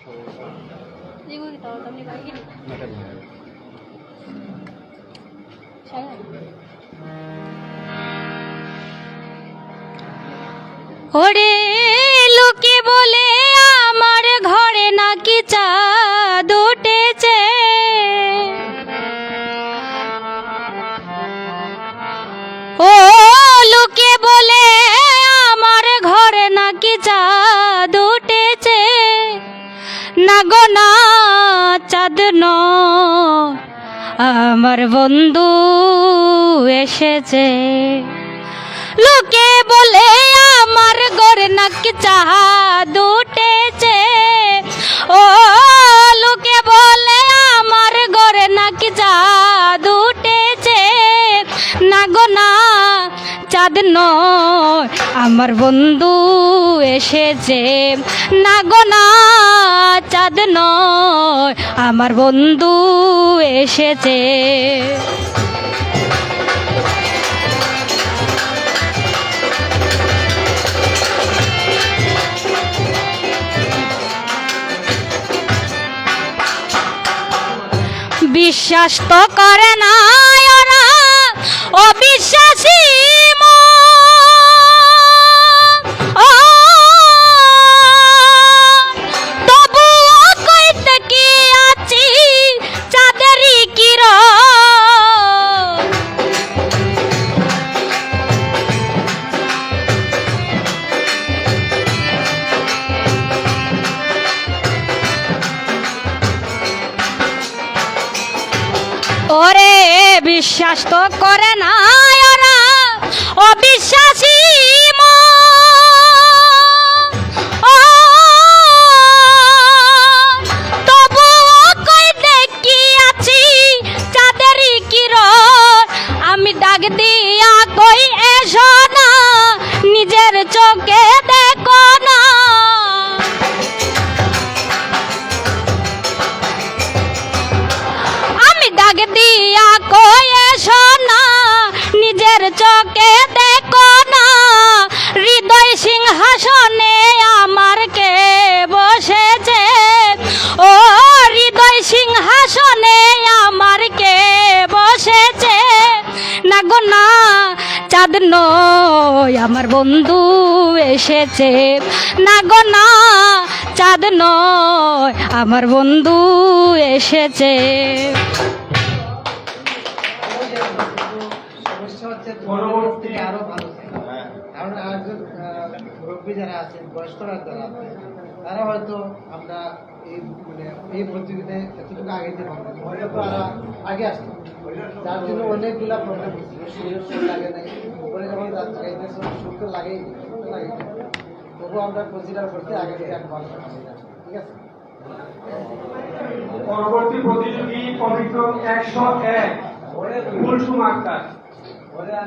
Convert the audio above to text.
Ibu kita tahu nih kayak gini. Saya. ওরে লোকে বলে আমার ঘরে নাকি চাঁদ উঠেছে, ও লোকে বলে আমার ঘরে নাকি চাঁদ উঠেছে, না গো না চাঁদ নয় আমার বন্ধু এসেছে। লোকে বলে আমার ঘরে নাকি চাঁদ উঠেছে, ও লোকে বলে আমার ঘরে নাকি চাঁদ উঠেছে, না গো না চাঁদ নয় আমার বন্ধু এসেছে, না গো না চাঁদ নয় আমার বন্ধু এসেছে। বিশ্বাস তো করে না ওরা অবিশ্বাসী তবুও কইতে কি আছি চাঁদেরই কিরণ। ওরে বিশ্বাস তো করে না ওরা অবিশ্বাসী তবুও কইতে কি আছি চাঁদেরই কিরণ। আমি ডাক দিয়া কই এসো না নিজের চোখে দেখো না, ডাক দিয়া কই এসো না নিজের চোখে দেখো না, হৃদয় সিংহাসনে আমার কে বসেছে, ও হৃদয় সিংহাসনে আমার কে বসেছে, না গো না চাঁদ নয় আমার বন্ধু এসেছে, না গো না চাঁদ নয় আমার বন্ধু এসেছে। আরো ভালো কারণ মুরব্বী যারা আছেন বয়স্করা যারা আছেন তারা হয়তো আমরা এই প্রতিযোগিতায় এতটুকু আগে যেতে পারবেন, হয়তো তারা আগে আসতো, যার জন্য অনেকগুলা প্রবলেম হচ্ছে, লাগে নাই উপরে যখন যাচ্ছে সুখ লাগেই তবু আমরা কনসিডার করতে আগে থেকে এক ভালো ঠিক আছে। পরবর্তী প্রতিযোগী কমিশন 101 কুলসুম আক্তার।